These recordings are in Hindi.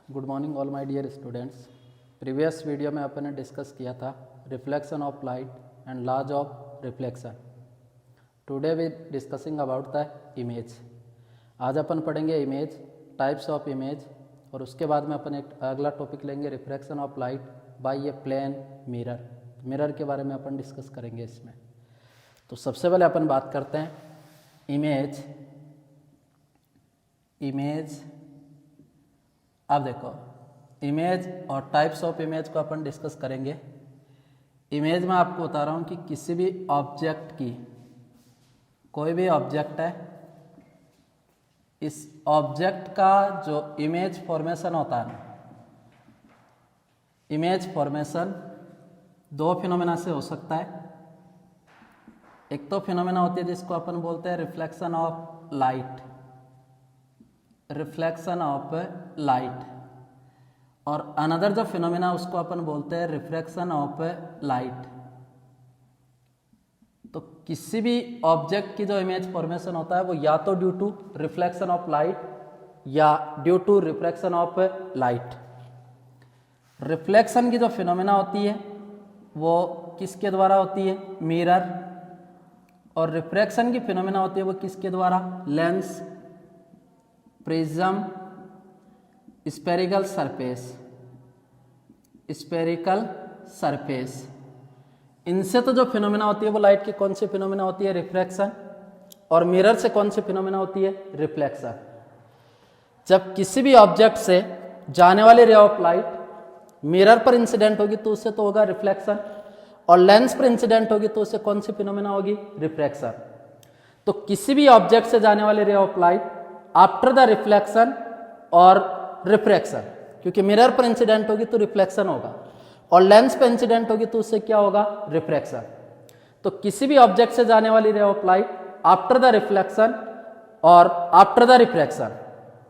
Good morning all my dear students. Previous video में अपन ने डिस्कस किया था reflection of light and laws of reflection. Today we discussing about the image. आज अपन पढ़ेंगे इमेज, टाइप्स ऑफ इमेज, और उसके बाद में अपन एक अगला टॉपिक लेंगे reflection of light by a plane mirror. Mirror के बारे में अपन डिस्कस करेंगे इसमें। तो सबसे पहले अपन बात करते हैं इमेज। अब देखो, इमेज और टाइप्स ऑफ इमेज को अपन डिस्कस करेंगे। इमेज में आपको बता रहा हूँ कि किसी भी ऑब्जेक्ट की, कोई भी ऑब्जेक्ट है, इस ऑब्जेक्ट का जो इमेज फॉर्मेशन होता है, इमेज फॉर्मेशन दो फिनोमेना से हो सकता है। एक तो फिनोमेना होती है जिसको अपन बोलते हैं reflection of light, reflection of light, और अनदर जो फिनोमेना उसको अपन बोलते हैं रिफ्रैक्शन ऑफ लाइट। तो किसी भी ऑब्जेक्ट की जो इमेज फॉर्मेशन होता है वो या तो due to reflection of light या due to refraction of light. Reflection की जो फिनोमेना होती है वो किसके द्वारा होती है? मिरर। और रिफ्रैक्शन की फिनोमेना होती है वो किसके द्वारा? Lens, prism, spherical surface, spherical surface. इनसे तो जो फिनोमेना होती है वो लाइट की कौन सी फिनोमेना होती है? रिफ्रैक्शन। और मिरर से कौन सी फिनोमेना होती है? रिफ्लेक्शन। जब किसी भी ऑब्जेक्ट से जाने वाली रे ऑफ लाइट मिरर पर इंसिडेंट होगी तो उससे तो होगा रिफ्लेक्शन, और लेंस पर इंसिडेंट होगी तो उससे कौन सी फिनोमेना होगी? रिफ्रैक्शन। तो किसी भी ऑब्जेक्ट से जाने वाली रे of light after the reflection और रिफ्रैक्शन, क्योंकि मिरर पर इंसिडेंट होगी तो रिफ्लेक्शन होगा, और लेंस पर इंसिडेंट होगी तो उससे क्या होगा? रिफ्रैक्शन। तो किसी भी ऑब्जेक्ट से जाने वाली रे of light after the reflection और आफ्टर द रिफ्रैक्शन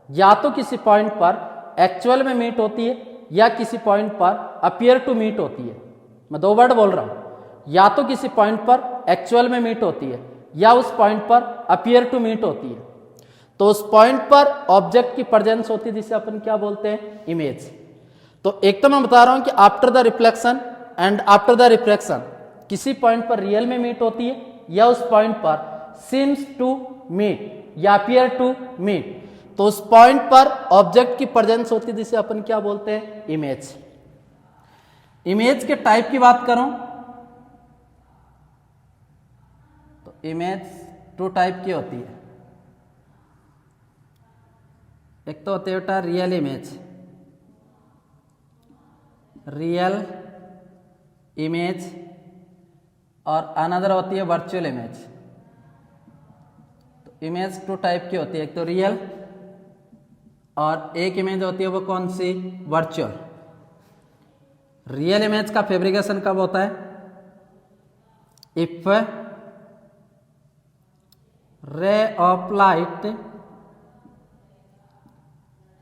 या तो किसी पॉइंट पर एक्चुअल में मीट होती है या किसी पॉइंट पर अपीयर टू मीट होती है। मैं दो वर्ड बोल रहा हूं, या तो किसी पॉइंट पर एक्चुअल में मीट होती है या उस पॉइंट पर अपीयर टू मीट होती है। तो उस पॉइंट पर ऑब्जेक्ट की प्रेजेंस होती है जिसे अपन क्या बोलते हैं? इमेज। तो एक तो मैं बता रहा हूं कि after the reflection and after the refraction किसी पॉइंट पर रियल में मीट होती है या उस पॉइंट पर सीम्स टू मीट या अपीयर टू मीट। तो उस पॉइंट पर ऑब्जेक्ट की प्रेजेंस होती है जिसे अपन क्या बोलते हैं? इमेज। इमेज के टाइप की बात करूं तो इमेज टू टाइप की होती है। एक तो होती है बेटा रियल इमेज, रियल इमेज, और अनदर होती है वर्चुअल इमेज। तो इमेज टू टाइप की होती है, एक तो रियल और एक इमेज होती है वो कौन सी? वर्चुअल। रियल इमेज का फैब्रिकेशन कब होता है? इफ रे of light,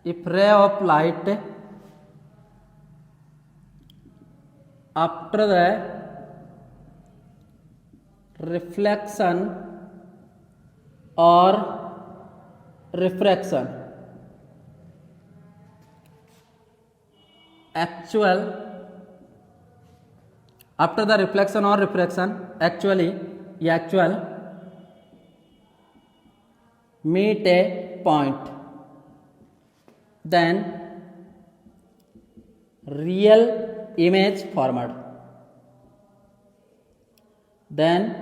if ray of light after the reflection or refraction actual after the reflection or refraction actually actual meet a point, then real image formed, then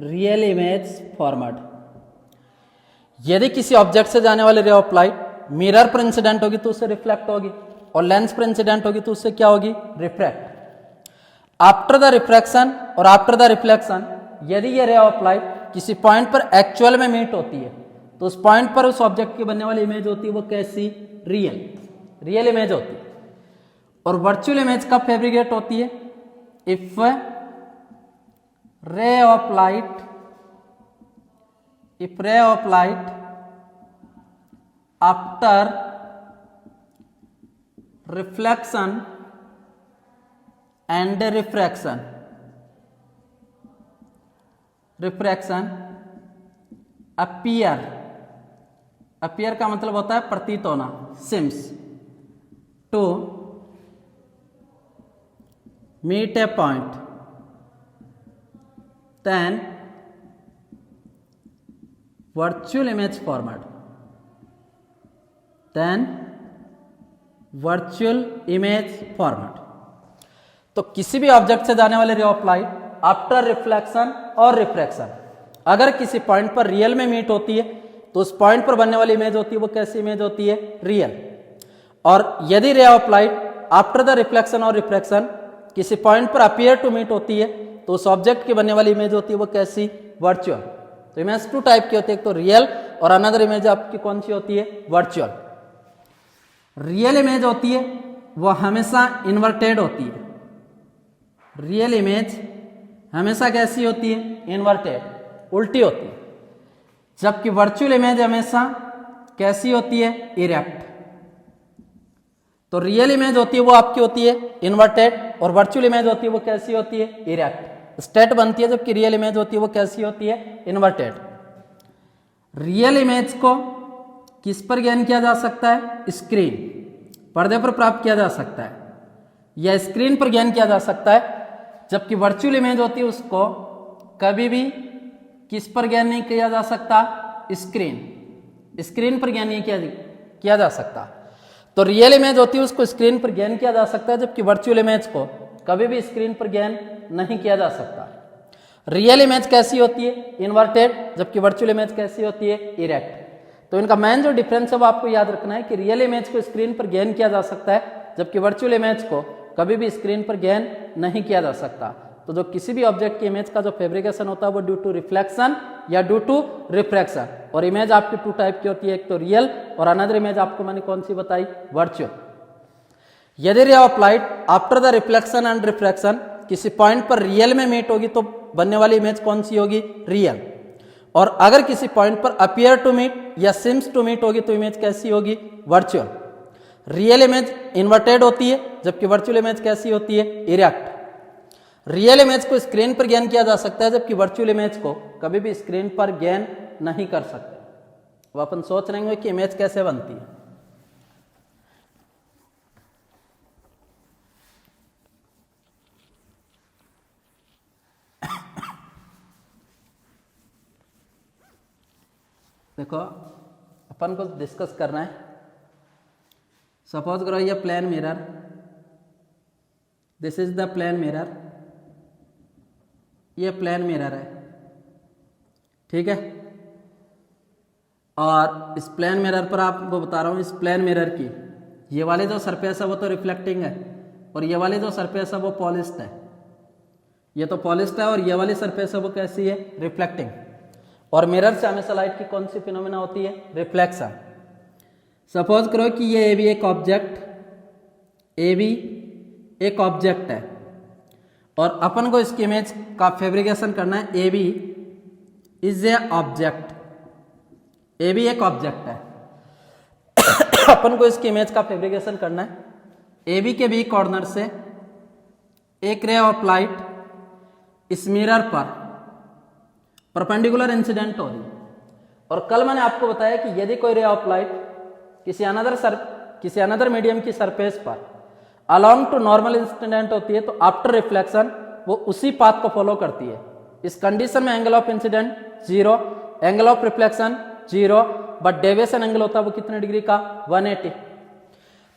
real image formed। यदि किसी ऑब्जेक्ट से जाने वाली रे ऑफ लाइट मिरर पर इंसिडेंट होगी तो उससे रिफ्लेक्ट होगी, और लेंस पर इंसिडेंट होगी तो उससे क्या होगी? रिफ्रैक्ट। आफ्टर द रिफ्रैक्शन और आफ्टर द रिफ्लेक्शन यदि ये रे ऑफ लाइट किसी पॉइंट पर एक्चुअल में मीट होती है तो उस पॉइंट पर उस ऑब्जेक्ट की बनने वाली इमेज होती है वो कैसी? रियल इमेज होती है। और वर्चुअल इमेज कब फैब्रिकेट होती है? इफ रे ऑफ लाइट, इफ रे of light after reflection and refraction refraction appear, appear का मतलब होता है प्रतीत होना, CIMS, to meet a point, then virtual image format, तो किसी भी ऑब्जेक्ट से जाने वाले ray of light after reflection और रिफ्रैक्शन अगर किसी पॉइंट पर रियल में मीट होती है तो उस पॉइंट पर बनने वाली इमेज होती है वो कैसी इमेज होती है, रियल। और यदि रे of light after the reflection और रिफ्रैक्शन किसी पॉइंट पर अपीयर टू मीट होती है तो उस ऑब्जेक्ट की बनने वाली इमेज होती है वो कैसी, वर्चुअल। तो इमेज टू टाइप की होती है, एक तो रियल और अनदर इमेज आपकी कौन सी होती है, वर्चुअल। रियल इमेज होती है वो हमेशा इन्वर्टेड होती है, रियल इमेज हमेशा कैसी होती है, इन्वर्टेड, उल्टी होती है। जबकि वर्चुअल इमेज हमेशा कैसी होती है, इरेक्ट। तो रियल इमेज होती है वो आपकी होती है इन्वर्टेड और वर्चुअल इमेज होती है वो कैसी होती है, इरेक्ट, स्ट्रेट बनती है। जबकि रियल इमेज होती है वो कैसी होती है, इन्वर्टेड। रियल इमेज को किस पर गेन किया जा सकता है, स्क्रीन, पर्दे पर प्राप्त किया जा सकता है या स्क्रीन पर गेन किया जा सकता है। जबकि वर्चुअल इमेज होती है उसको कभी भी किस पर गेन नहीं किया जा सकता, स्क्रीन पर गेन नहीं किया जा सकता। तो रियल इमेज होती है उसको स्क्रीन पर गेन किया जा सकता है, जबकि वर्चुअल इमेज को कभी भी स्क्रीन पर गेन नहीं किया जा सकता। रियल इमेज कैसी होती है, इन्वर्टेड, जबकि वर्चुअल इमेज कैसी होती है, इरेक्ट। तो इनका मेन जो डिफरेंस है वो आपको याद रखना है कि रियल इमेज को स्क्रीन पर गेन किया जा सकता है, जबकि वर्चुअल इमेज को कभी भी स्क्रीन पर गेन नहीं किया जा सकता। तो जो किसी भी ऑब्जेक्ट की इमेज का जो फैब्रिकेशन होता है वो ड्यू टू रिफ्लेक्शन या ड्यू टू रिफ्रैक्शन। और इमेज आपकी टू टाइप की होती है, एक तो रियल और अनदर इमेज आपको मैंने कौन सी बताई, वर्चुअल। यदि रे of light after the reflection and refraction किसी पॉइंट पर रियल में मीट होगी तो बनने वाली इमेज कौन सी होगी, रियल। और अगर किसी पॉइंट पर अपीयर टू मीट या सिम्स टू मीट होगी तो इमेज कैसी होगी, वर्चुअल। रियल इमेज इन्वर्टेड होती है, जबकि वर्चुअल इमेज कैसी होती है, इरेक्ट। रियल इमेज को स्क्रीन पर गेन किया जा सकता है, जबकि वर्चुअल इमेज को कभी भी स्क्रीन पर गेन नहीं कर सकते। अब अपन सोच रहे हैं कि इमेज कैसे बनती है। देखो अपन को डिस्कस करना है। सपोज करो ये plane mirror, this is the plane mirror, ये प्लेन मिरर है, ठीक है। और इस प्लेन मिरर पर आपको बता रहा हूं, इस प्लेन मिरर की ये वाली जो सरफेस है वो तो रिफ्लेक्टिंग है और ये वाली जो सरफेस है वो पॉलिश्ड है। ये तो पॉलिश्ड है और ये वाली सरफेस है वो कैसी है, रिफ्लेक्टिंग। और मिरर से हमेशा लाइट की कौन सी फिनोमिना होती है, रिफ्लेक्शन। सपोज करो कि ये भी एक ऑब्जेक्ट, ए भी एक ऑब्जेक्ट है और अपन को इसकी इमेज का फैब्रिकेशन करना है। A B is a object, A B एक ऑब्जेक्ट है अपन को इसकी इमेज का फैब्रिकेशन करना है। ए बी के बी कॉर्नर से एक रे ऑफ लाइट इस मिरर पर परपेंडिकुलर इंसिडेंट हो रही। और कल मैंने आपको बताया कि यदि कोई रे ऑफ लाइट किसी अनदर मीडियम की सरफेस पर अलोंग टू नॉर्मल इंसिडेंट होती है तो आफ्टर रिफ्लेक्शन वो उसी पाथ को फॉलो करती है। इस कंडीशन में angle of incident 0, angle of reflection 0, but deviation angle होता है वो कितने डिग्री का, 180।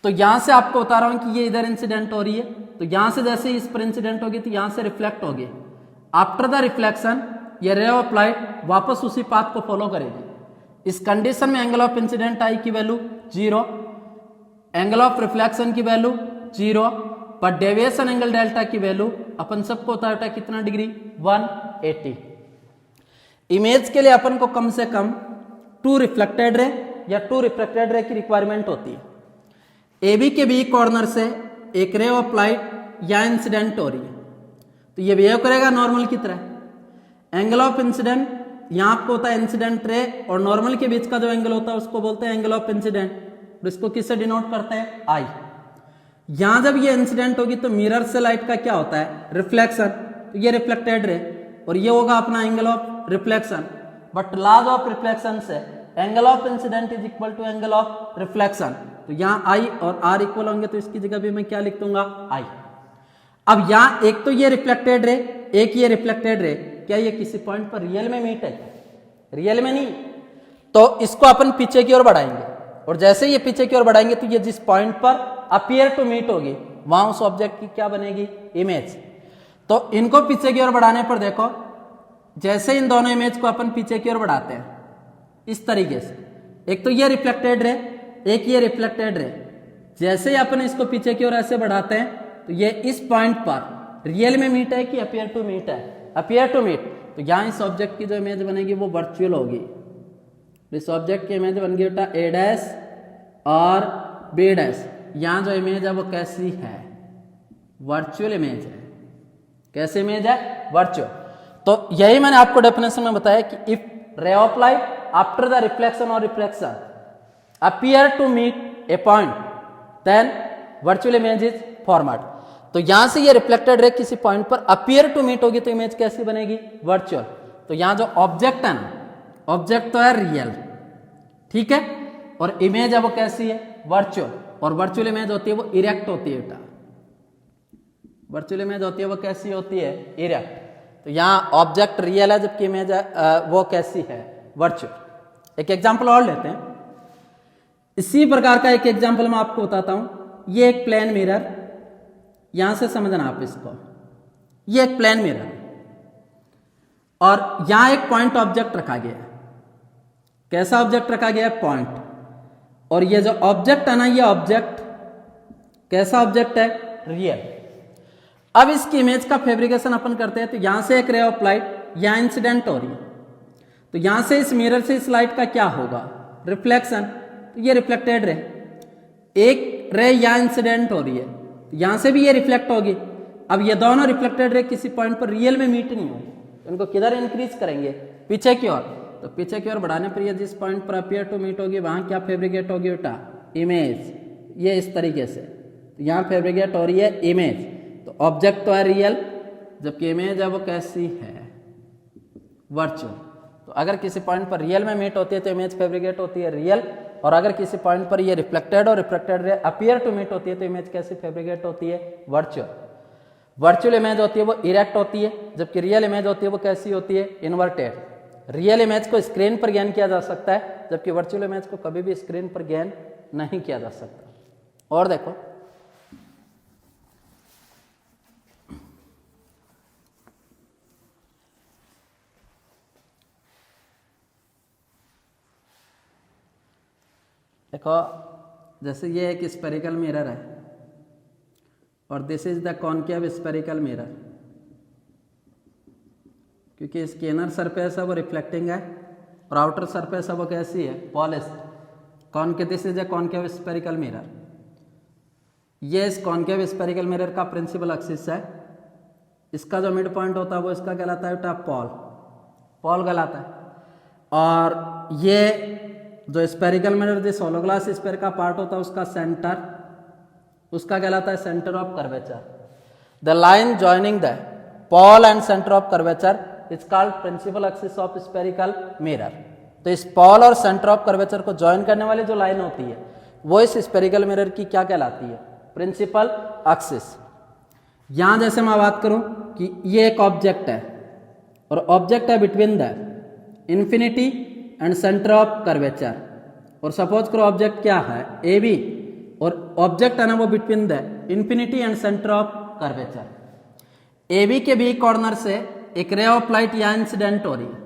तो यहां से आपको बता रहा हूं कि ये इधर इंसिडेंट हो रही है, तो यहां से जैसे इस पर इंसिडेंट होगी तो यहां से रिफ्लेक्ट होगी। आफ्टर द रिफ्लेक्शन ये रे ऑफ लाइट वापस उसी पाथ को फॉलो करेगी। इस कंडीशन में एंगल ऑफ इंसिडेंट आई की वैल्यू 0, एंगल ऑफ रिफ्लेक्शन की वैल्यू 0, पर डेविएशन एंगल डेल्टा की वैल्यू अपन सबको होता है कितना डिग्री, 180। इमेज के लिए अपन को कम से कम 2 रिफ्लेक्टेड रे या 2 रिफ्लेक्टेड रे की रिक्वायरमेंट होती है। ए बी के बी कॉर्नर से एक रे ऑफ लाइट या इंसिडेंट हो रही है तो ये बिहेव करेगा नॉर्मल की तरह। एंगल ऑफ इंसिडेंट यहां आपको होता है इंसिडेंट रे और नॉर्मल के बीच का जो एंगल होता है उसको बोलते हैं एंगल ऑफ इंसिडेंट, और इसको किससे डिनोट करते हैं, आई। यहां जब ये इंसिडेंट होगी तो मिरर से लाइट का क्या होता है, रिफ्लेक्शन, तो ये रिफ्लेक्टेड रे और ये होगा अपना angle of reflection. But laws of reflection से angle of incidence is equal to angle of reflection. तो यहाँ आई और आर इक्वल होंगे, तो इसकी जगह भी मैं क्या लिख दूंगा, आई। अब यहाँ एक तो ये रिफ्लेक्टेड रे, एक ये रिफ्लेक्टेड रे, क्या ये किसी पॉइंट पर रियल में मीट है? रियल में नहीं। तो इसको अपन पीछे की ओर बढ़ाएंगे, और जैसे ये पीछे की ओर बढ़ाएंगे तो ये जिस पॉइंट पर अपीयर टू मीट होगी वहां उस ऑब्जेक्ट की क्या बनेगी, इमेज। तो इनको पीछे की ओर बढ़ाने पर देखो, जैसे इन दोनों इमेज को अपन पीछे की ओर बढ़ाते हैं इस तरीके से, एक तो ये रिफ्लेक्टेड रे, एक ये रिफ्लेक्टेड रे, जैसे ही अपन इसको पीछे की ओर ऐसे बढ़ाते हैं तो ये इस पॉइंट पर रियल में मीट है कि अपीयर टू मीट है, अपीयर टू मीट। तो यहां इस ऑब्जेक्ट की जो इमेज बनेगी वो वर्चुअल होगी। इस ऑब्जेक्ट की इमेज बन गई बेटा ए डैश और बी डैश। यहां जो इमेज है वो कैसी है, वर्चुअल इमेज है। कैसी इमेज है, वर्चुअल। तो यही मैंने आपको डेफिनेशन में बताया कि if ray of light after the reflection or refraction appear to meet a point then virtual image is formed। तो यहां से ये रिफ्लेक्टेड रे किसी पॉइंट पर अपीयर टू मीट होगी तो इमेज कैसी बनेगी, वर्चुअल। तो यहां जो ऑब्जेक्ट है ना, ऑब्जेक्ट तो है रियल, ठीक है, और इमेज है वो कैसी है, वर्चुअल। और वर्चुअल इमेज होती है वो इरेक्ट होती है बेटा, वर्चुअल इमेज होती है वो कैसी होती है, इरेक्ट। तो यहाँ ऑब्जेक्ट रियल है जबकि इमेज वो कैसी है, वर्चुअल। एक एग्जांपल और लेते हैं, इसी प्रकार का एक एग्जांपल मैं आपको बताता हूं। ये एक प्लेन मिरर, यहां से समझना आप इसको, ये एक प्लेन मिरर और यहां एक पॉइंट ऑब्जेक्ट रखा गया है। कैसा ऑब्जेक्ट रखा गया है, पॉइंट। और ये जो ऑब्जेक्ट है ना, ये ऑब्जेक्ट कैसा ऑब्जेक्ट है, रियल। अब इसकी इमेज का फैब्रिकेशन अपन करते हैं। तो यहां से एक रे ऑफ लाइट यहां इंसिडेंट हो रही है, तो यहां से इस मिरर से इस लाइट का क्या होगा, रिफ्लेक्शन। तो ये रिफ्लेक्टेड रे, एक रे यहां इंसिडेंट हो रही है, यहां से भी ये रिफ्लेक्ट होगी। अब ये दोनों रिफ्लेक्टेड रे किसी पॉइंट पर रियल में मीट नहीं होगी, तो इनको किधर इंक्रीज करेंगे, पीछे की ओर। तो पीछे की ओर बढ़ाने पर ये जिस पॉइंट पर अपीयर टू मीट होगी वहां क्या फैब्रिकेट होगी बेटा, इमेज। ये इस तरीके से, तो यहां फैब्रिकेट हो रही है इमेज। तो ऑब्जेक्ट तो है रियल जबकि इमेज है वो कैसी है, वर्चुअल। तो अगर किसी पॉइंट पर रियल में मीट होती है तो इमेज फैब्रिकेट होती है रियल, और अगर किसी पॉइंट पर ये रिफ्लेक्टेड और reflected ray appear to meet होती है तो इमेज कैसी फैब्रिकेट होती है, वर्चुअल। वर्चुअल इमेज होती है वो इरेक्ट होती है, जबकि रियल इमेज होती है वो कैसी होती है, इन्वर्टेड। रियल इमेज को स्क्रीन पर गेन किया जा सकता है, जबकि वर्चुअल इमेज को कभी भी स्क्रीन पर गेन नहीं किया जा सकता। और देखो, देखो, जैसे ये एक स्पेरिकल मिरर है और this is the concave spherical mirror, क्योंकि इसकी इनर सरफेस है वो रिफ्लेक्टिंग है और आउटर सरफेस है वो कैसी है, polished. Concave, this is a concave spherical mirror. ये इस कॉनकेव स्पेरिकल मिरर का प्रिंसिपल एक्सिस है। इसका जो मिड पॉइंट होता है वो इसका कहलाता है बेटा पॉल, पॉल कहलाता है। और ये जो स्पेरिकल मिरर जिस होलो ग्लास स्फीयर का पार्ट होता है उसका सेंटर, उसका कहलाता है centre of curvature. The line joining the pole and centre of curvature is called principal axis of spherical mirror. तो इस पॉल और सेंटर ऑफ कर्वेचर को ज्वाइन करने वाली जो लाइन होती है वो इस स्पेरिकल मिरर की क्या कहलाती है, प्रिंसिपल एक्सिस। यहां जैसे मैं बात करूं कि ये एक ऑब्जेक्ट है और ऑब्जेक्ट है between the infinity and centre of curvature, और सपोज करो ऑब्जेक्ट क्या है, ए बी, और ऑब्जेक्ट है ना वो between the infinity and centre of curvature. A B के बी कॉर्नर से एक रे ऑफ लाइट यहाँ इंसिडेंट हो रही है,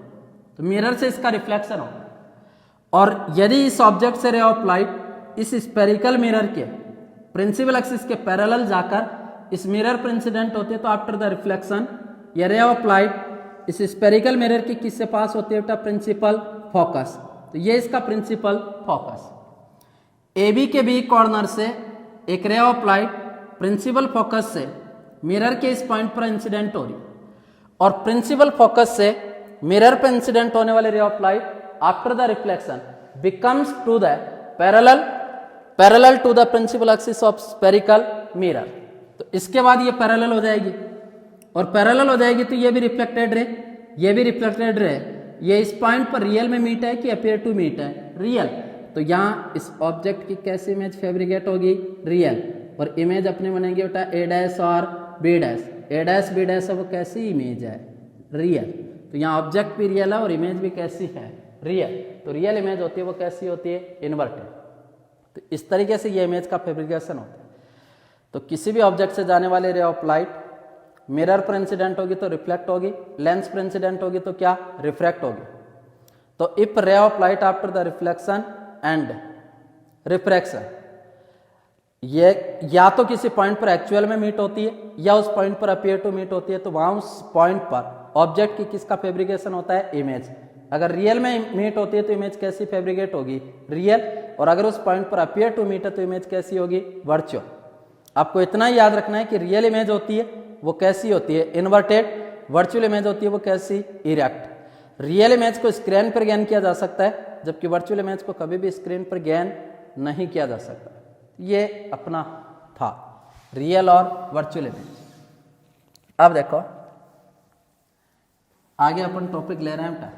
तो मिरर से इसका रिफ्लेक्शन होगा। और यदि इस ऑब्जेक्ट से रे ऑफ लाइट इस स्पेरिकल मिरर के प्रिंसिपल एक्सिस के पैरेलल जाकर इस मिरर पर इंसिडेंट होती है, तो आफ्टर द रिफ्लेक्शन ये रे ऑफ लाइट इस स्पेरिकल मिरर की किससे पास होती है बेटा, प्रिंसिपल फोकस। तो ये इसका प्रिंसिपल फोकस। ए बी के बी कॉर्नर से एक ray of light principal focus से मिरर के इस पॉइंट पर इंसिडेंट हो रही, और प्रिंसिपल फोकस से मिरर पर इंसिडेंट होने वाले ray of light after the reflection becomes to the parallel to the principal axis of spherical mirror. तो इसके बाद ये पैरेलल हो जाएगी, और पैरेलल हो जाएगी तो ये भी रिफ्लेक्टेड रे, ये भी रिफ्लेक्टेड रे। ये इस पॉइंट पर रियल में मीट है कि अपीयर टू मीट है, रियल। तो यहाँ इस ऑब्जेक्ट की कैसी इमेज फैब्रिकेट होगी, रियल, और इमेज अपने बनेगी बेटा ए डैश और बी डैश, ए डैश बी डैश है वो कैसी इमेज है, रियल। तो यहाँ ऑब्जेक्ट भी रियल है और इमेज भी कैसी है, रियल। तो रियल इमेज होती है वो कैसी होती है, इन्वर्टेड। तो इस तरीके से ये इमेज का फैब्रिकेशन होता है। तो किसी भी ऑब्जेक्ट से जाने वाले रे ऑफ लाइट मिरर पर इंसिडेंट होगी तो रिफ्लेक्ट होगी, लेंस पर इंसिडेंट होगी तो क्या, रिफ्रैक्ट होगी। तो इफ रे of light after the reflection and refraction, ये या तो किसी पॉइंट पर एक्चुअल में मीट होती है या उस पॉइंट पर अपीयर टू मीट होती है, तो वहां उस पॉइंट पर ऑब्जेक्ट की किसका फैब्रिकेशन होता है, इमेज। अगर रियल में मीट होती है तो इमेज कैसी फैब्रिकेट होगी, रियल, और अगर उस पॉइंट पर अपीयर टू मीट है तो इमेज कैसी होगी, वर्चुअल। आपको इतना ही याद रखना है कि रियल इमेज होती है वो कैसी होती है, इन्वर्टेड, वर्चुअल इमेज होती है वो कैसी, इरेक्ट। रियल इमेज को स्क्रीन पर गेन किया जा सकता है, जबकि वर्चुअल इमेज को कभी भी स्क्रीन पर गेन नहीं किया जा सकता। ये अपना था रियल और वर्चुअल इमेज। अब देखो आगे अपन टॉपिक ले रहे हैं बेटा,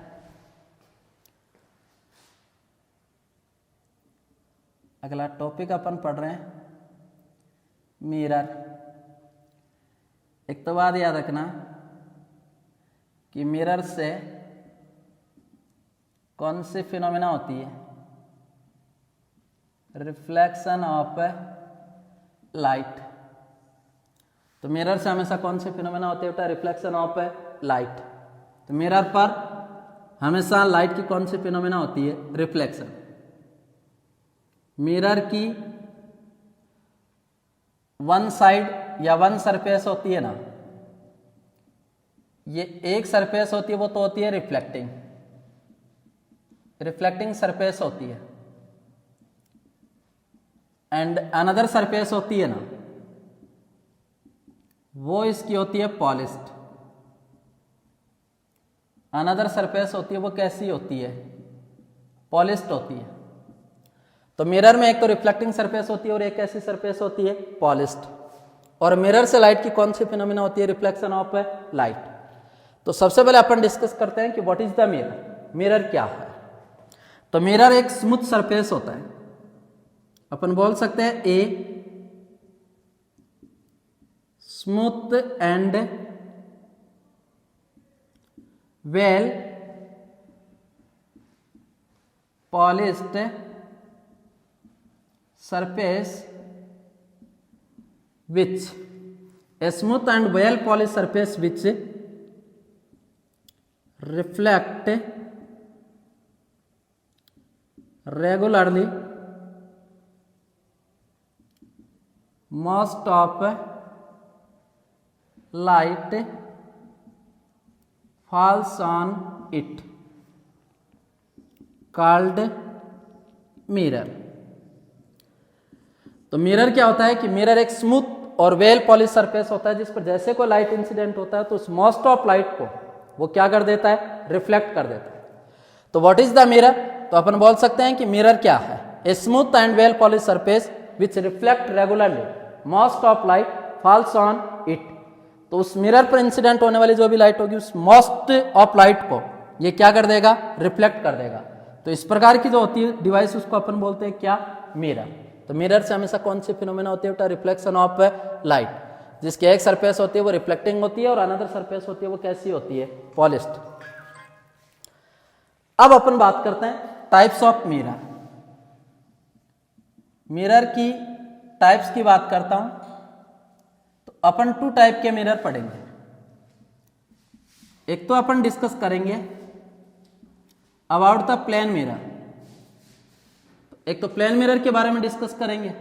अगला टॉपिक अपन पढ़ रहे हैं मिरर। एक तो बात याद रखना कि मिरर से कौन सी फिनोमेना होती है, रिफ्लेक्शन ऑफ लाइट। तो मिरर से हमेशा कौन सी फिनोमेना होती है बेटा, रिफ्लेक्शन ऑफ लाइट। तो मिरर पर हमेशा लाइट की कौन सी फिनोमेना होती है, रिफ्लेक्शन। मिरर की वन साइड या वन सरफेस होती है ना, ये एक सरफेस होती है वो तो होती है रिफ्लेक्टिंग, रिफ्लेक्टिंग सरफेस होती है, एंड अनदर सरफेस होती है ना वो इसकी होती है पॉलिश्ड। अनदर सरफेस होती है वो कैसी होती है, पॉलिश्ड होती है। तो मिरर में एक तो रिफ्लेक्टिंग सरफेस होती है और एक कैसी सरफेस होती है, पॉलिश्ड। और मिरर से लाइट की कौन सी फिनोमेना होती है, रिफ्लेक्शन ऑफ लाइट। तो सबसे पहले अपन डिस्कस करते हैं कि what is the mirror, mirror क्या है। तो मिरर एक स्मूथ सरफेस होता है, अपन बोल सकते हैं ए smooth and well polished surface which a smooth and well polished surface which reflect regularly most of light falls on it called mirror। तो मिरर क्या होता है कि मिरर एक स्मूथ और वेल पॉलिश सरफेस होता है जिस पर जैसे कोई लाइट इंसिडेंट होता है तो उस मोस्ट ऑफ लाइट को वो क्या कर देता है, रिफ्लेक्ट कर देता है। तो व्हाट इज द मिरर, तो अपन बोल सकते हैं कि मिरर क्या है, ए smooth and well polish surface which reflect regularly most of light falls on it. तो उस मिरर पर इंसिडेंट होने वाली जो भी लाइट होगी उस मोस्ट ऑफ लाइट को ये क्या कर देगा, रिफ्लेक्ट कर देगा। तो इस प्रकार की जो होती है डिवाइस उसको अपन बोलते हैं क्या, मिरर। तो मिरर से हमेशा कौन सी फिनोमेना होती है बेटा, रिफ्लेक्शन ऑफ लाइट, जिसकी एक सरफेस होती है वो रिफ्लेक्टिंग होती है और अनदर सरफेस होती है वो कैसी होती है, पॉलिश्ड। अब अपन बात करते हैं टाइप्स ऑफ मिरर। मिरर की टाइप्स की बात करता हूं तो अपन 2 टाइप के मिरर पढ़ेंगे। एक तो अपन डिस्कस करेंगे अबाउट द प्लेन मिरर, एक तो प्लेन मिरर के बारे में डिस्कस करेंगे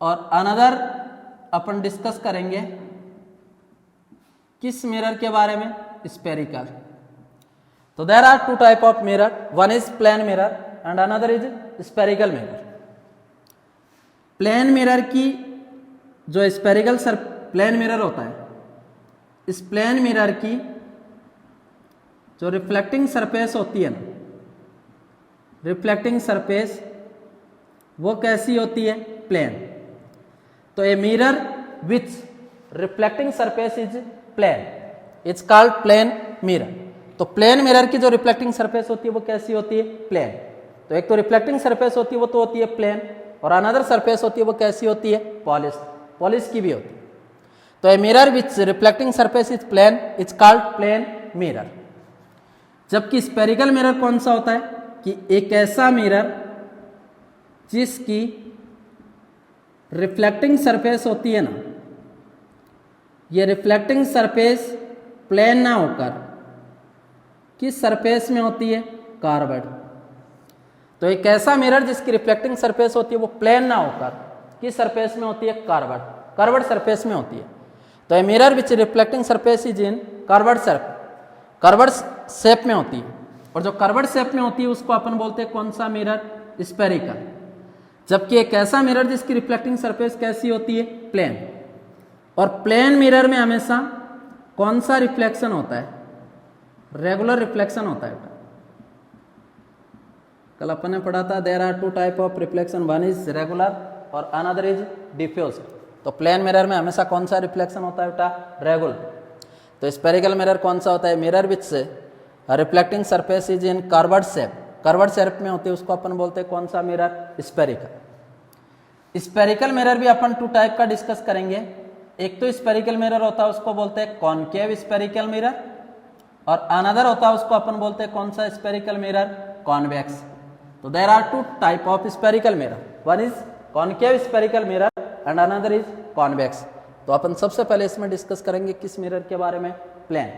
और अनदर अपन डिस्कस करेंगे किस मिरर के बारे में, स्फेरिकल। तो there are 2 type of mirror, one is plane mirror and another is spherical mirror. Plane mirror की जो स्फेरिकल प्लेन मिरर होता है, इस प्लेन मिरर की जो रिफ्लेक्टिंग सरफेस होती है ना, रिफ्लेक्टिंग सरफेस वो कैसी होती है, प्लेन। तो a mirror which reflecting surface is plane it's called plane mirror. तो प्लेन मिरर की जो रिफ्लेक्टिंग सरफेस होती है वो कैसी होती है, प्लेन। तो एक तो रिफ्लेक्टिंग सरफेस होती है वो तो होती है प्लेन, और अनदर सरफेस होती है वो कैसी होती है, पॉलिश, पॉलिश की भी होती है। तो a mirror which reflecting surface is plane is called plane mirror. जबकि स्पेरिकल मिरर कौन सा होता है कि एक ऐसा मिरर जिसकी रिफ्लेक्टिंग सरफेस होती है ना, ये रिफ्लेक्टिंग सरफेस प्लेन ना होकर किस सरफेस में होती है, कार्बन। तो एक ऐसा मिरर जिसकी रिफ्लेक्टिंग सरफेस होती है वो प्लेन ना होकर किस सरफेस में होती है, कार्बन, कर्वड सरफेस में होती है। तो a mirror which reflecting surface is in curved shape में होती है, और जो कर्वड शेप में होती है उसको अपन बोलते हैं कौन सा मिरर, स्पेरिकल। जबकि एक ऐसा मिरर जिसकी रिफ्लेक्टिंग सरफेस कैसी होती है, प्लेन। और प्लेन मिरर में हमेशा कौन सा रिफ्लेक्शन होता है, रेगुलर रिफ्लेक्शन होता है। कल अपन ने पढ़ा था there are two type of reflection, one is regular और अनदर इज डिफ्यूज। तो प्लेन मिरर में हमेशा कौन सा रिफ्लेक्शन होता है बेटा, रेगुलर। तो स्पेरिकल मिरर कौन सा होता है, मिरर विच से reflecting surface is in curved shape, curved shape में होती है उसको अपन बोलते हैं कौन सा मिरर, स्पेरिकल। स्पेरिकल मिरर भी अपन टू टाइप का डिस्कस करेंगे। एक तो स्पेरिकल मिरर होता है उसको बोलते हैं कॉनकेव स्पेरिकल मिरर, और अनदर होता है उसको अपन बोलते हैं कौन सा स्पेरिकल मिरर, कॉन्वेक्स। तो there are two type of spherical mirror, one is concave spherical mirror and another is convex. तो अपन सबसे पहले इसमें डिस्कस करेंगे किस मिरर के बारे में, प्लेन।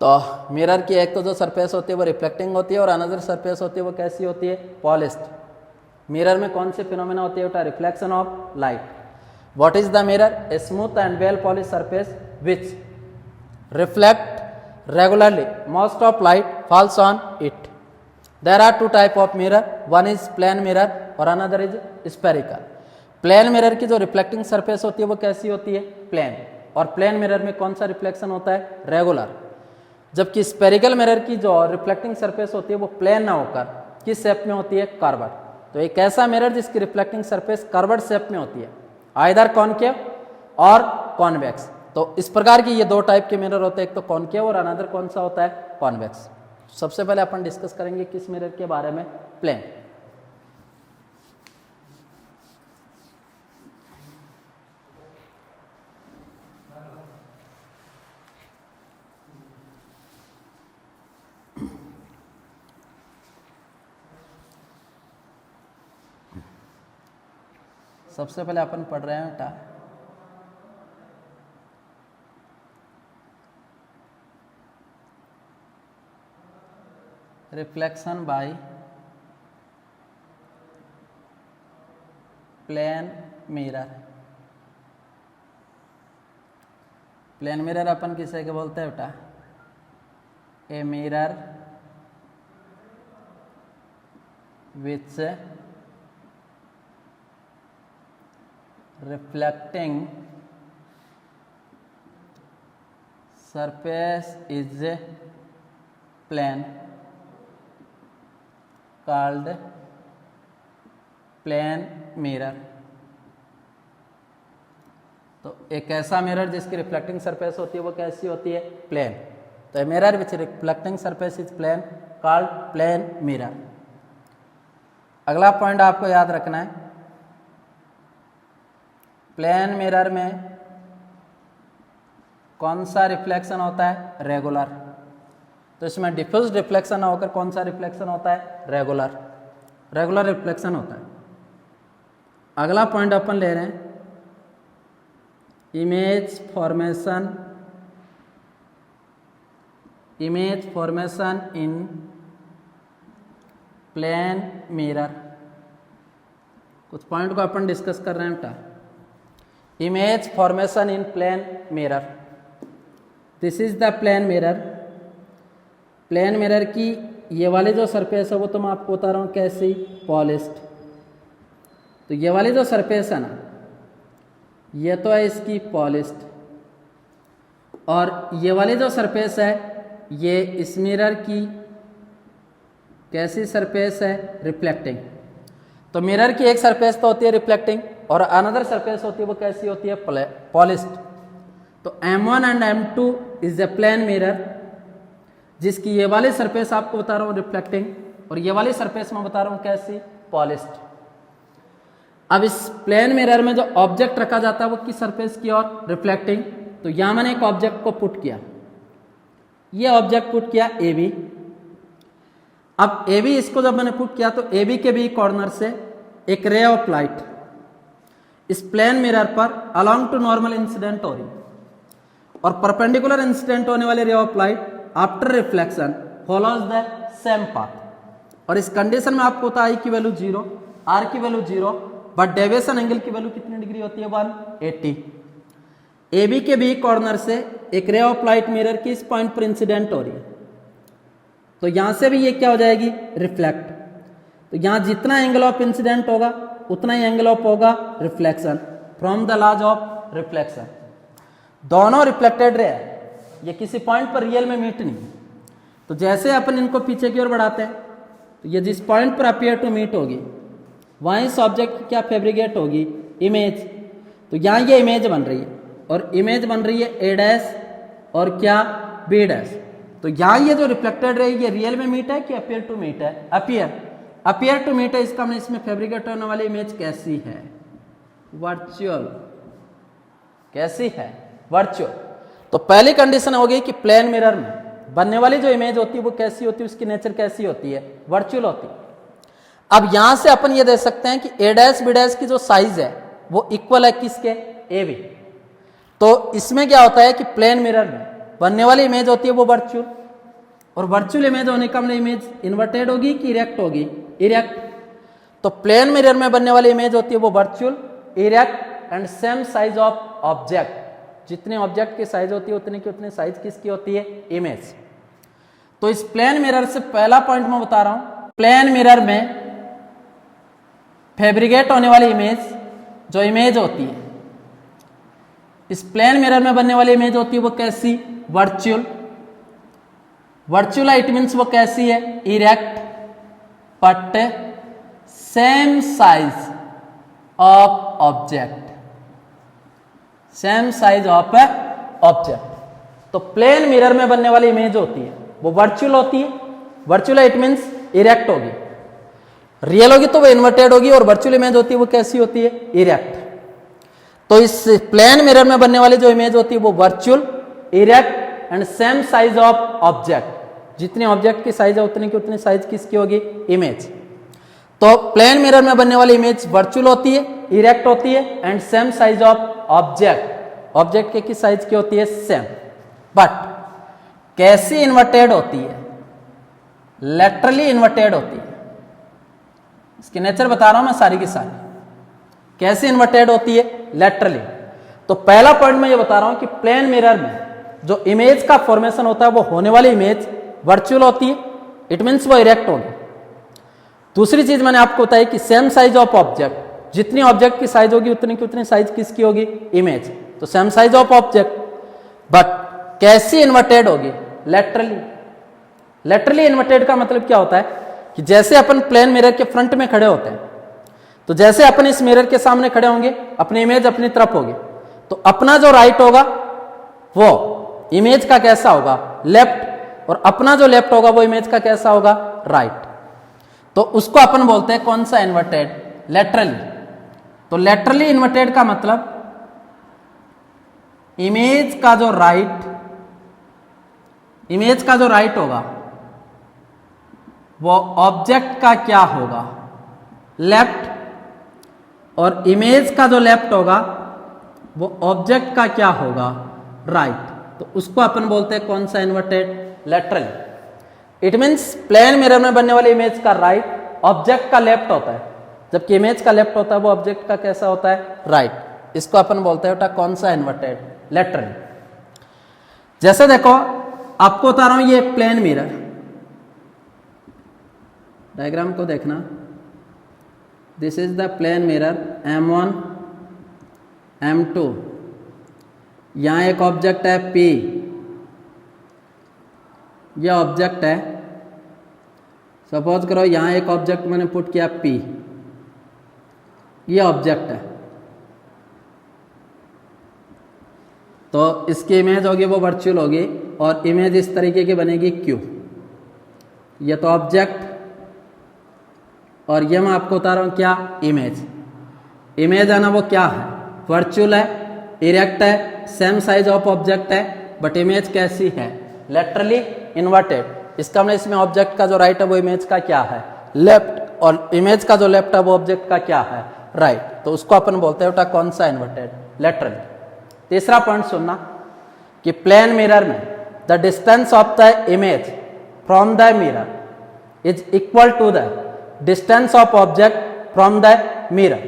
तो मिरर की एक तो जो सरफेस होती है वो रिफ्लेक्टिंग होती है, और अनदर सरफेस होती है वो कैसी होती है, पॉलिश्ड। मिरर में कौन सी फिनोमेना होती है बेटा, reflection of light. What is the mirror, a smooth and well polish surface which reflect regularly most of light falls on it. There are two type of mirror, one is plane mirror और another is spherical. Plane mirror की जो रिफ्लेक्टिंग सरफेस होती है वो कैसी होती है, प्लेन, और प्लेन मिरर में कौन सा रिफ्लेक्शन होता है, रेगुलर। जबकि स्पेरिकल मिरर की जो रिफ्लेक्टिंग सरफेस होती है वो प्लेन ना होकर किस शेप में होती है, कर्वड। तो एक ऐसा मिरर जिसकी रिफ्लेक्टिंग सरफेस कर्वड शेप में होती है, आइदर कॉनकेव और कॉन्वेक्स। तो इस प्रकार की ये दो टाइप के मिरर होते हैं, एक तो कॉनकेव और अनदर कौन सा होता है, कॉन्वेक्स। सबसे पहले अपन डिस्कस करेंगे किस मिरर के बारे में, प्लेन। सबसे पहले अपन पढ़ रहे हैं बेटा reflection by plane mirror. Plane mirror अपन किसे के बोलते हैं बेटा, a mirror which reflecting surface is plane called plane mirror। तो एक ऐसा मिरर जिसकी रिफ्लेक्टिंग सरफेस होती है वो कैसी होती है, प्लेन। तो mirror which reflecting surface is plane called plane mirror. अगला पॉइंट आपको याद रखना है, प्लेन मिरर में कौन सा रिफ्लेक्शन होता है, रेगुलर। तो इसमें डिफ्यूज रिफ्लेक्शन ना होकर कौन सा रिफ्लेक्शन होता है, रेगुलर, रेगुलर रिफ्लेक्शन होता है। अगला पॉइंट अपन ले रहे हैं, image formation in plane mirror. कुछ पॉइंट को अपन डिस्कस कर रहे हैं बेटा। Image formation in plane mirror, this is the plane mirror. Plane mirror की ये वाली जो सरफेस है वो तो मैं आपको बता रहा हूँ कैसी, पॉलिश्ड। तो ये वाली जो सरफेस है ना, ये तो है इसकी पॉलिश्ड, और ये वाली जो सरफेस है ये इस मिरर की कैसी सरफेस है, रिफ्लेक्टिंग। तो मिरर की एक सरफेस तो होती है रिफ्लेक्टिंग, और अनदर सरफेस होती है वो कैसी होती है, पॉलिश्ड। तो M1 and M2 is a plane mirror, जिसकी ये वाली सरफेस आपको बता रहा हूँ रिफ्लेक्टिंग, और ये वाली सरफेस मैं बता रहा हूं कैसी, पॉलिश्ड। अब इस प्लेन मिरर में जो ऑब्जेक्ट रखा जाता है वो किस सरफेस की ओर, रिफ्लेक्टिंग। तो यहां मैंने एक ऑब्जेक्ट को पुट किया, ये ऑब्जेक्ट पुट किया ए बी। अब ए बी, इसको जब मैंने पुट किया तो ए बी के बी कॉर्नर से एक रे ऑफ लाइट इस प्लेन मिरर पर अलोंग टू नॉर्मल इंसिडेंट हो रही है, और परपेंडिकुलर इंसिडेंट होने वाले ray of light after reflection follows the same path. और इस कंडीशन में आपको होता है आई की वैल्यू 0, आर की वैल्यू 0, बट डेविएशन एंगल की वैल्यू कितनी डिग्री होती है, 180। ए बी के बी कॉर्नर से एक रे ऑफ लाइट मिरर की इस पॉइंट पर इंसिडेंट हो रही है, तो यहां से भी ये क्या हो जाएगी, रिफ्लेक्ट। तो यहां जितना एंगल ऑफ इंसिडेंट होगा उतना ही एंगल ऑफ होगा reflection, from the laws of reflection. दोनों रिफ्लेक्टेड रे है, ये किसी पॉइंट पर रियल में मीट नहीं। तो जैसे अपन इनको पीछे की ओर बढ़ाते हैं तो ये जिस पॉइंट पर अपीयर टू मीट होगी वहां इस ऑब्जेक्ट की क्या फैब्रिकेट होगी, इमेज। तो यहां ये इमेज बन रही है, और इमेज बन रही है ए डैश और क्या, बी डैश। तो यहां ये जो रिफ्लेक्टेड रे ये रियल में मीट है कि अपीयर टू मीट है, अपीयर टू मीट है। इसका मतलब इसमें फैब्रिकेट होने वाली इमेज कैसी है, वर्चुअल। कैसी है, वर्चुअल। तो पहली कंडीशन हो गई कि प्लेन मिरर में बनने वाली जो इमेज होती है वो कैसी होती है, उसकी नेचर कैसी होती है, वर्चुअल होती है। अब यहां से अपन ये देख सकते हैं कि ए डैश बी डैश की जो साइज है वो इक्वल है किसके, ए बी। तो इसमें क्या होता है कि प्लेन मिरर में बनने वाली इमेज होती है वो वर्चुअल, और वर्चुअल इमेज होने का मतलब इमेज इन्वर्टेड होगी कि इरेक्ट होगी, इरेक्ट। तो प्लेन मिरर में बनने वाली इमेज होती है वो virtual, erect and same size of object. जितने ऑब्जेक्ट की साइज होती है उतनी की उतनी साइज किसकी होती है, इमेज। तो इस प्लेन मिरर से पहला पॉइंट मैं बता रहा हूं, प्लेन मिरर में फैब्रिकेट होने वाली इमेज, जो इमेज होती है इस प्लेन मिरर में बनने वाली इमेज होती है वो कैसी, वर्चुअल। वर्चुअल इट मीन्स वो कैसी है, erect but same size of object, same size of object. तो प्लेन मिरर में बनने वाली इमेज होती है वो वर्चुअल होती है। वर्चुअल इट मीन्स इरेक्ट होगी, रियल होगी तो वो इन्वर्टेड होगी, और वर्चुअल इमेज होती है वो कैसी होती है, इरेक्ट। तो इस प्लेन मिरर में बनने वाली जो इमेज होती है वो virtual, erect and same size of object. जितनी ऑब्जेक्ट की साइज है उतनी की उतनी साइज किसकी होगी, इमेज। तो प्लेन मिरर में बनने वाली इमेज वर्चुअल होती है, इरेक्ट होती है and same size of object. Object की किस साइज की होती है, सेम। बट कैसी इन्वर्टेड होती है, लैटरली इन्वर्टेड होती है। इसकी नेचर बता रहा हूं मैं सारी की सारी। कैसे इन्वर्टेड होती है, लैटरली। तो पहला पॉइंट मैं ये बता रहा हूं कि प्लेन मिरर में जो इमेज का फॉर्मेशन होता है वो होने वाली इमेज वर्चुअल होती है, इट मीन्स वो इरेक्ट होगी। दूसरी चीज मैंने आपको बताई कि सेम साइज ऑफ ऑब्जेक्ट, जितनी ऑब्जेक्ट की साइज होगी उतनी की उतनी साइज किसकी होगी, इमेज। तो same size of object, but कैसी इन्वर्टेड होगी, लैटरली। लैटरली इन्वर्टेड का मतलब क्या होता है कि जैसे अपन प्लेन मिरर के फ्रंट में खड़े होते हैं, तो जैसे अपन इस मिरर के सामने खड़े होंगे अपनी इमेज अपनी तरफ होगी, तो अपना जो राइट होगा वो इमेज का कैसा होगा, लेफ्ट, और अपना जो लेफ्ट होगा वो इमेज का कैसा होगा, राइट। तो उसको अपन बोलते हैं कौन सा, इन्वर्टेड, लैटरली। तो लैटरली इन्वर्टेड का मतलब इमेज का जो राइट होगा वो ऑब्जेक्ट का क्या होगा, लेफ्ट, और इमेज का जो लेफ्ट होगा वो ऑब्जेक्ट का क्या होगा, राइट। तो उसको अपन बोलते हैं कौन सा, inverted, laterally. It means plane mirror में बनने वाली इमेज का राइट ऑब्जेक्ट का लेफ्ट होता है, जबकि इमेज का लेफ्ट होता है वो ऑब्जेक्ट का कैसा होता है, राइट। इसको अपन बोलते हैं कौन सा, इन्वर्टेड, लैटरली। जैसे देखो आपको बता रहा हूं ये प्लेन मिरर, डायग्राम को देखना, this is the plane mirror M1 M2, यहां एक ऑब्जेक्ट है P, यह ऑब्जेक्ट है, सपोज करो यहां एक ऑब्जेक्ट मैंने पुट किया P, यह ऑब्जेक्ट है, तो इसकी इमेज होगी वो वर्चुअल होगी, और इमेज इस तरीके की बनेगी Q। यह तो ऑब्जेक्ट, और ये मैं आपको बता रहा हूँ क्या, इमेज। इमेज है ना वो क्या है, वर्चुअल है, इरेक्ट है, सेम साइज ऑफ ऑब्जेक्ट है, बट इमेज कैसी है, लेटरली इन्वर्टेड। इसका मतलब इसमें ऑब्जेक्ट का जो राइट है वो इमेज का क्या है, लेफ्ट, और इमेज का जो लेफ्ट है वो ऑब्जेक्ट का क्या है, राइट। तो उसको अपन बोलते हैं बेटा कौन सा, इन्वर्टेड, लेटरली। तीसरा पॉइंट सुनना कि प्लेन मिरर में the distance of the image from the mirror is equal to the distance of object from the mirror.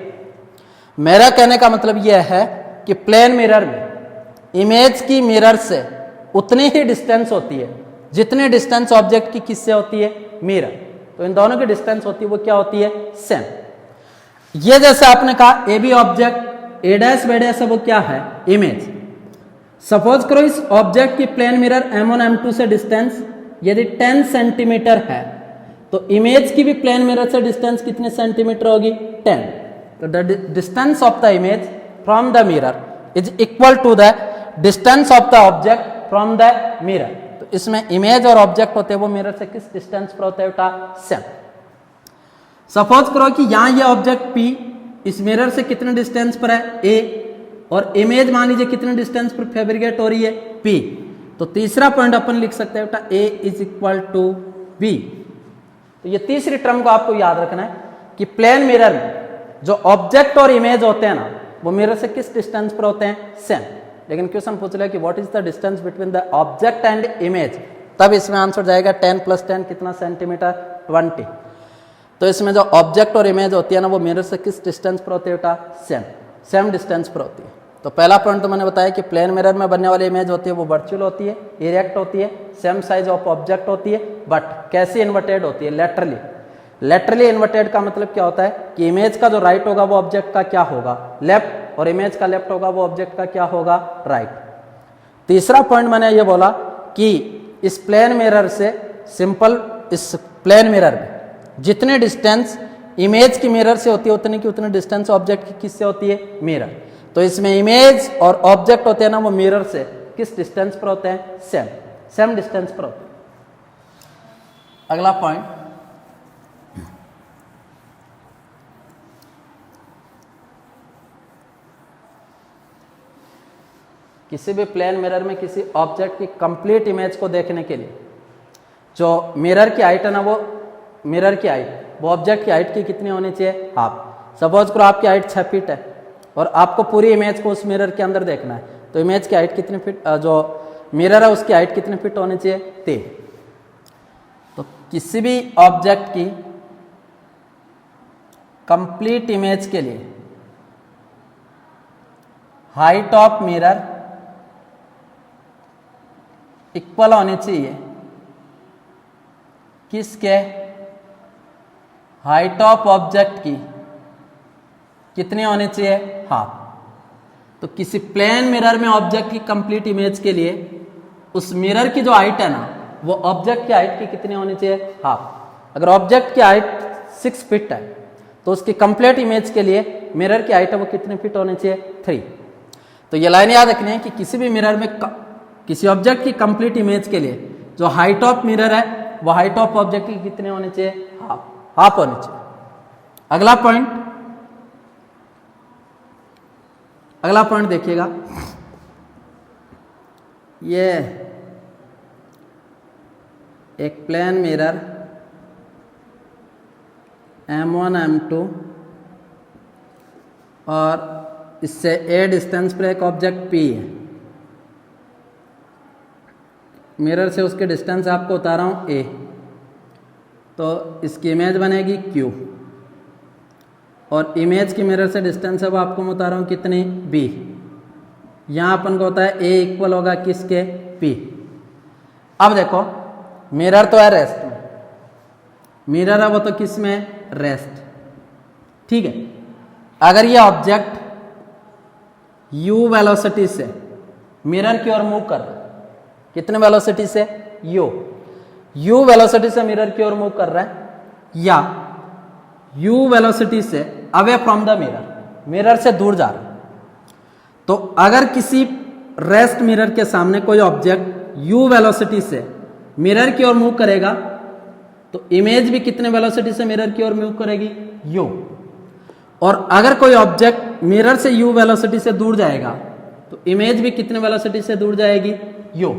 मेरा कहने का मतलब यह है कि प्लेन मिरर में इमेज की मिरर से उतनी ही डिस्टेंस होती है जितनी डिस्टेंस ऑब्जेक्ट की किससे होती है, मिरर। तो इन दोनों की डिस्टेंस होती है वो क्या होती है, सेम। ये जैसे आपने कहा A B object, A dash B dash वो क्या है, इमेज। सपोज करो इस ऑब्जेक्ट की प्लेन मिरर M1 M2 से डिस्टेंस यदि 10 सेंटीमीटर है तो इमेज की भी प्लेन मिरर से डिस्टेंस कितने सेंटीमीटर होगी, 10। तो the distance of the image from the mirror is equal to the distance of the object from the mirror. तो इसमें इमेज और ऑब्जेक्ट होते हैं वो मिरर से किस डिस्टेंस पर होते हैं बेटा, सेम। सपोज करो कि यहां ये ऑब्जेक्ट P इस मिरर से कितने डिस्टेंस पर है, A, और इमेज मान लीजिए कितने डिस्टेंस पर फैब्रिकेट हो रही है, P। तो तीसरा पॉइंट अपन लिख सकते हैं बेटा A is equal to B। तो ये तीसरी टर्म को आपको याद रखना है कि प्लेन मिरर में जो ऑब्जेक्ट और इमेज होते हैं ना वो मिरर से किस डिस्टेंस पर होते हैं, सेम। लेकिन क्वेश्चन पूछ लिया कि what is the distance between the object and image, तब इसमें आंसर जाएगा 10 + 10 कितना सेंटीमीटर, 20। तो इसमें जो ऑब्जेक्ट और इमेज होती है ना वो मिरर से किस डिस्टेंस पर होती है बेटा, सेम डिस्टेंस पर होती है। तो पहला पॉइंट तो मैंने बताया कि प्लेन मिरर में बनने वाली इमेज होती है वो वर्चुअल होती है, इरेक्ट होती है, सेम साइज ऑफ ऑब्जेक्ट होती है, बट कैसी इन्वर्टेड होती है, लेटरली। लेटरली इन्वर्टेड का मतलब क्या होता है कि इमेज का जो राइट होगा वो ऑब्जेक्ट का क्या होगा, लेफ्ट, और इमेज का लेफ्ट होगा वो ऑब्जेक्ट का क्या होगा, राइट। तीसरा पॉइंट मैंने ये बोला कि इस प्लेन मिरर से सिंपल, इस प्लेन मिरर में जितने डिस्टेंस इमेज की मिरर से होती है उतनी डिस्टेंस ऑब्जेक्ट की किससे होती है, मिरर। तो इसमें इमेज और ऑब्जेक्ट होते हैं ना वो मिरर से किस डिस्टेंस पर होते हैं, सेम डिस्टेंस पर होते हैं। अगला पॉइंट, किसी भी प्लेन मिरर में किसी ऑब्जेक्ट की कंप्लीट इमेज को देखने के लिए जो मिरर की हाइट है ना वो मिरर की हाइट वो ऑब्जेक्ट की हाइट की कितनी होनी चाहिए, हाफ। सपोज करो आपकी हाइट 6 फीट है और आपको पूरी इमेज को उस मिरर के अंदर देखना है, तो इमेज की हाइट कितनी फीट, जो मिरर है उसकी हाइट कितनी फीट होनी चाहिए, 3। तो किसी भी ऑब्जेक्ट की कंप्लीट इमेज के लिए हाइट ऑफ मिरर इक्वल होनी चाहिए किसके, हाइट ऑफ ऑब्जेक्ट की कितनी होनी चाहिए, हाफ। तो किसी प्लेन मिरर में ऑब्जेक्ट की कंप्लीट इमेज के लिए उस मिरर की जो हाइट है ना वो ऑब्जेक्ट की हाइट की कितनी होनी चाहिए, हाफ। अगर ऑब्जेक्ट की हाइट 6 फीट है तो उसकी कंप्लीट इमेज के लिए मिरर की हाइट है वो कितनी फीट होनी चाहिए, 3। तो ये लाइन याद रखनी है कि किसी भी मिरर में किसी ऑब्जेक्ट की कंप्लीट इमेज के लिए जो हाइट ऑफ मिरर है वो हाइट ऑफ ऑब्जेक्ट की कितनी होनी चाहिए, हाफ होनी चाहिए। अगला पॉइंट देखिएगा, ये एक प्लेन मिरर M1 M2 और इससे A डिस्टेंस पर एक ऑब्जेक्ट P है। मिरर से उसके डिस्टेंस आपको बता रहा हूँ A, तो इसकी इमेज बनेगी Q, और इमेज की मिरर से डिस्टेंस है वो आपको मैं बता रहा हूँ कितनी, B। यहाँ अपन को होता है A इक्वल होगा किसके, P। अब देखो मिरर तो है रेस्ट में, मिरर है वो तो किस में, रेस्ट, ठीक है। अगर ये ऑब्जेक्ट u वेलोसिटी से मिरर की ओर मूव कर रहा है, कितने वेलोसिटी से, u वेलोसिटी से मिरर की ओर मूव कर रहा है, या u वेलोसिटी से अवे फ्रॉम द मिरर से दूर जा रहा है। तो अगर किसी रेस्ट मिरर के सामने कोई ऑब्जेक्ट u वेलोसिटी से मिरर की ओर मूव करेगा तो इमेज भी कितने वेलोसिटी से मिरर की ओर मूव करेगी, u। और अगर कोई ऑब्जेक्ट मिरर से u वेलोसिटी से दूर जाएगा तो इमेज भी कितने वेलोसिटी से दूर जाएगी, u।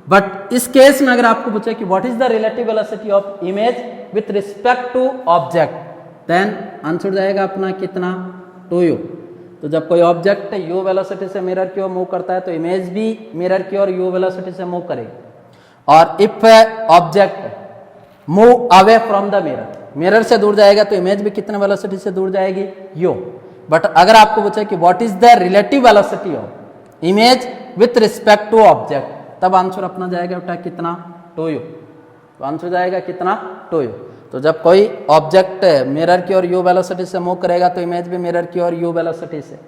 बट इस केस में अगर आपको पूछे कि what is the relative velocity of image with respect to object, then answer जाएगा अपना कितना, 2u। तो जब कोई ऑब्जेक्ट u वेलोसिटी से मिरर की ओर मूव करता है तो इमेज भी मिरर की ओर u वेलोसिटी से मूव करेगी। और if object move away from the mirror, mirror से दूर जाएगा तो इमेज भी कितने वेलोसिटी से दूर जाएगी, u। बट अगर आपको पूछे कि what is the relative velocity of image with respect to object, तब आंसर अपना जाएगा बेटा कितना, 2u। तो आंसर जाएगा कितना, 2u। तो जब कोई ऑब्जेक्ट मिरर की ओर u वेलोसिटी से मूव करेगा तो इमेज भी मिरर की ओर u वेलोसिटी से।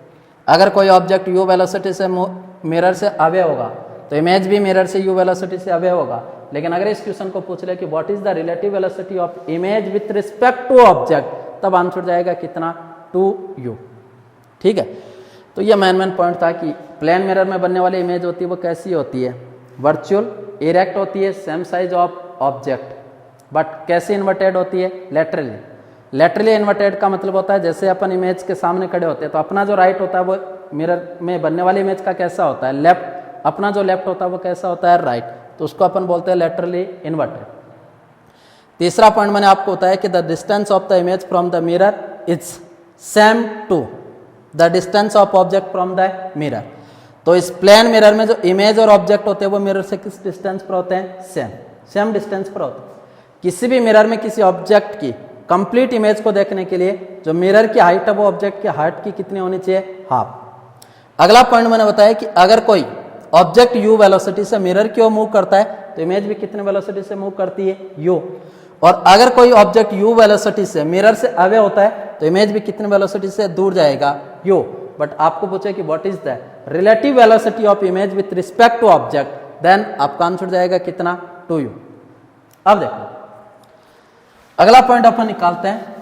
अगर कोई ऑब्जेक्ट u वेलोसिटी से मिरर से अवे होगा तो इमेज भी मिरर से u वेलोसिटी से अवे होगा। लेकिन अगर इस क्वेश्चन को पूछ ले कि what is the relative velocity of image with respect to object, तब आंसर जाएगा कितना, 2u। ठीक है, तो ये मेन पॉइंट था कि प्लेन मिरर में बनने वाली इमेज होती है वो कैसी होती है, वर्चुअल, इरेक्ट होती है, same size of object, but कैसे इन्वर्टेड होती है, लेटरली। लेटरली इन्वर्टेड का मतलब होता है जैसे अपन इमेज के सामने खड़े होते हैं तो अपना जो राइट होता है वो मिरर में बनने वाली इमेज का कैसा होता है, लेफ्ट, अपना जो लेफ्ट होता है वो कैसा होता है, राइट। तो उसको अपन बोलते हैं लेटरली इन्वर्टेड। तीसरा पॉइंट मैंने आपको बताया कि the distance of the image from the mirror is same to the distance of object from the mirror. तो इस प्लेन मिरर में जो इमेज और ऑब्जेक्ट होते हैं वो मिरर से किस डिस्टेंस पर होते हैं, सेम डिस्टेंस पर होते हैं। किसी भी मिरर में किसी ऑब्जेक्ट की कंप्लीट इमेज को देखने के लिए जो मिरर की हाइट है वो ऑब्जेक्ट की हाइट की कितनी होनी चाहिए, हाफ। अगला पॉइंट मैंने बताया कि अगर कोई ऑब्जेक्ट u वेलोसिटी से मिरर की ओर मूव करता है तो इमेज भी कितने वेलोसिटी से मूव करती है, u। और अगर कोई ऑब्जेक्ट u वेलोसिटी से मिरर से अवे होता है तो इमेज भी कितने वेलोसिटी से दूर जाएगा, u। बट आपको पूछे कि what is the relative velocity of image with respect to object, then आपका आंसर जाएगा कितना, 2u। अब देखो अगला पॉइंट अपन निकालते हैं